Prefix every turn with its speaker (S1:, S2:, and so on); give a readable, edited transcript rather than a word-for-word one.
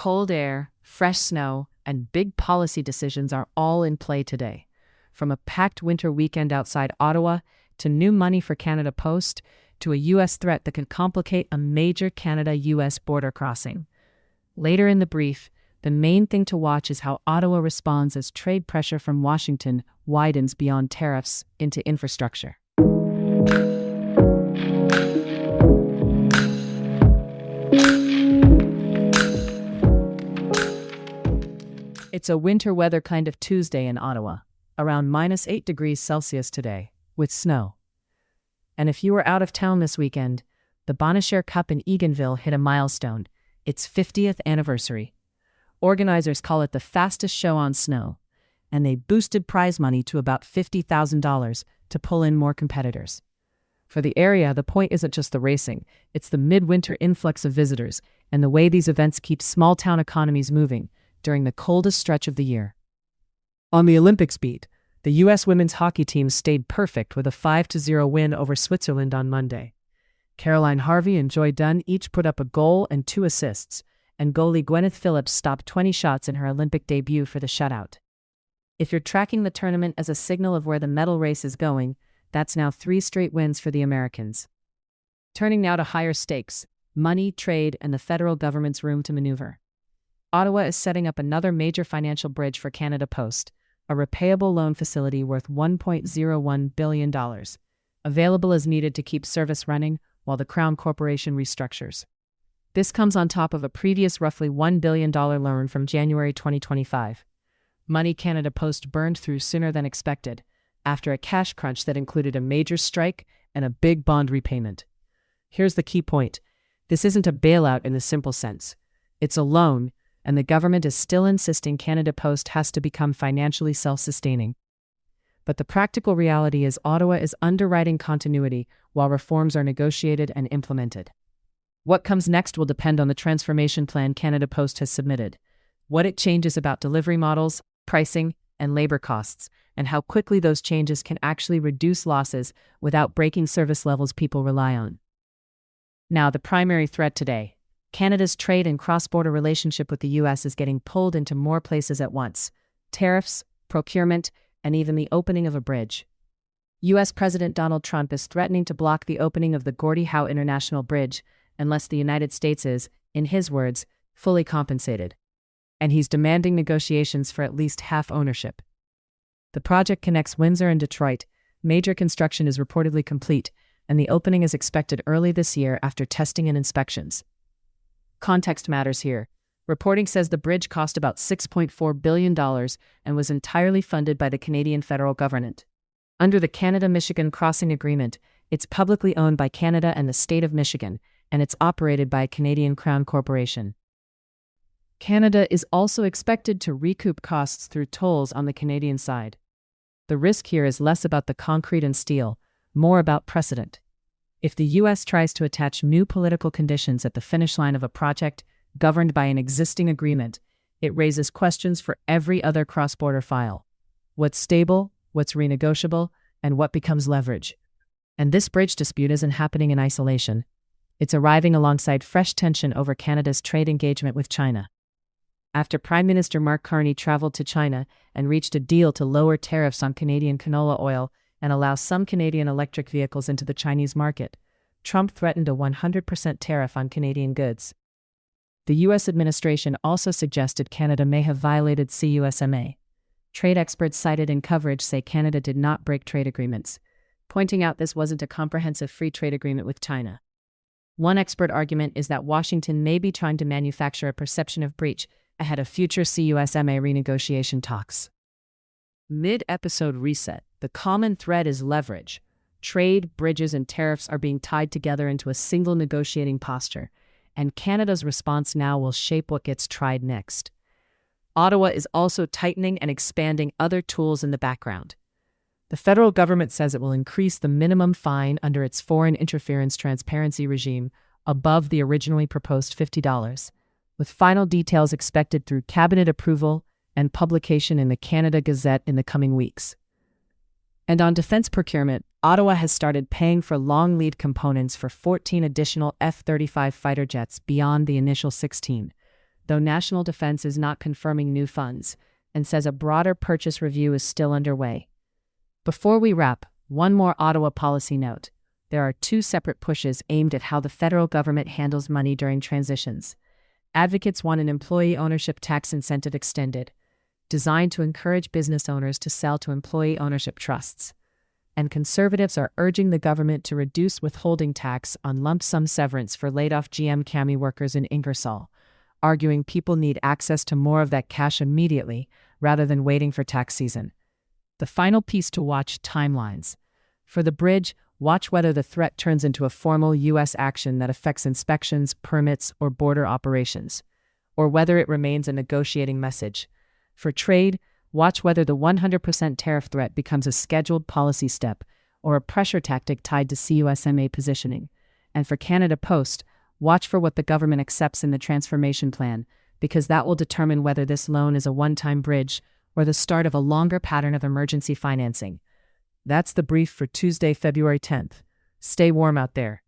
S1: Cold air, fresh snow, and big policy decisions are all in play today. From a packed winter weekend outside Ottawa, to new money for Canada Post, to a U.S. threat that could complicate a major Canada-U.S. border crossing. Later in the brief, the main thing to watch is how Ottawa responds as trade pressure from Washington widens beyond tariffs into infrastructure. It's a winter weather kind of Tuesday in Ottawa, around -8 degrees Celsius today, with snow. And if you were out of town this weekend, the Bonachère Cup in Eganville hit a milestone, its 50th anniversary. Organizers call it the fastest show on snow, and they boosted prize money to about $50,000 to pull in more competitors. For the area, the point isn't just the racing, it's the midwinter influx of visitors and the way these events keep small-town economies moving during the coldest stretch of the year. On the Olympics beat, the U.S. women's hockey team stayed perfect with a 5-0 win over Switzerland on Monday. Caroline Harvey and Joy Dunn each put up a goal and 2 assists, and goalie Gwyneth Phillips stopped 20 shots in her Olympic debut for the shutout. If you're tracking the tournament as a signal of where the medal race is going, that's now 3 straight wins for the Americans. Turning now to higher stakes, money, trade, and the federal government's room to maneuver. Ottawa is setting up another major financial bridge for Canada Post, a repayable loan facility worth $1.01 billion, available as needed to keep service running while the Crown Corporation restructures. This comes on top of a previous roughly $1 billion loan from January 2025. Money Canada Post burned through sooner than expected, after a cash crunch that included a major strike and a big bond repayment. Here's the key point. This isn't a bailout in the simple sense. It's a loan, and the government is still insisting Canada Post has to become financially self-sustaining. But the practical reality is Ottawa is underwriting continuity while reforms are negotiated and implemented. What comes next will depend on the transformation plan Canada Post has submitted, what it changes about delivery models, pricing, and labor costs, and how quickly those changes can actually reduce losses without breaking service levels people rely on. Now, the primary threat today. Canada's trade and cross-border relationship with the U.S. is getting pulled into more places at once. Tariffs, procurement, and even the opening of a bridge. U.S. President Donald Trump is threatening to block the opening of the Gordie Howe International Bridge unless the United States is, in his words, fully compensated. And he's demanding negotiations for at least half ownership. The project connects Windsor and Detroit. Major construction is reportedly complete, and the opening is expected early this year after testing and inspections. Context matters here. Reporting says the bridge cost about $6.4 billion and was entirely funded by the Canadian federal government. Under the Canada-Michigan Crossing Agreement, it's publicly owned by Canada and the state of Michigan, and it's operated by a Canadian Crown Corporation. Canada is also expected to recoup costs through tolls on the Canadian side. The risk here is less about the concrete and steel, more about precedent. If the U.S. tries to attach new political conditions at the finish line of a project governed by an existing agreement, it raises questions for every other cross-border file. What's stable, what's renegotiable, and what becomes leverage? And this bridge dispute isn't happening in isolation. It's arriving alongside fresh tension over Canada's trade engagement with China. After Prime Minister Mark Carney traveled to China and reached a deal to lower tariffs on Canadian canola oil and allow some Canadian electric vehicles into the Chinese market, Trump threatened a 100% tariff on Canadian goods. The U.S. administration also suggested Canada may have violated CUSMA. Trade experts cited in coverage say Canada did not break trade agreements, pointing out this wasn't a comprehensive free trade agreement with China. One expert argument is that Washington may be trying to manufacture a perception of breach ahead of future CUSMA renegotiation talks. Mid-episode reset. The common thread is leverage. Trade, bridges, and tariffs are being tied together into a single negotiating posture, and Canada's response now will shape what gets tried next. Ottawa is also tightening and expanding other tools in the background. The federal government says it will increase the minimum fine under its foreign interference transparency regime above the originally proposed $50, with final details expected through cabinet approval and publication in the Canada Gazette in the coming weeks. And on defense procurement, Ottawa has started paying for long lead components for 14 additional F-35 fighter jets beyond the initial 16. though National Defense is not confirming new funds and says a broader purchase review is still underway. Before we wrap, one more Ottawa policy note. There are two separate pushes aimed at how the federal government handles money during transitions. Advocates want an employee ownership tax incentive extended, designed to encourage business owners to sell to employee ownership trusts. And conservatives are urging the government to reduce withholding tax on lump sum severance for laid-off GM Cami workers in Ingersoll, arguing people need access to more of that cash immediately rather than waiting for tax season. The final piece to watch: timelines. For the bridge, watch whether the threat turns into a formal U.S. action that affects inspections, permits, or border operations, or whether it remains a negotiating message. For trade, watch whether the 100% tariff threat becomes a scheduled policy step or a pressure tactic tied to CUSMA positioning. And for Canada Post, watch for what the government accepts in the transformation plan, because that will determine whether this loan is a one-time bridge or the start of a longer pattern of emergency financing. That's the brief for Tuesday, February 10th. Stay warm out there.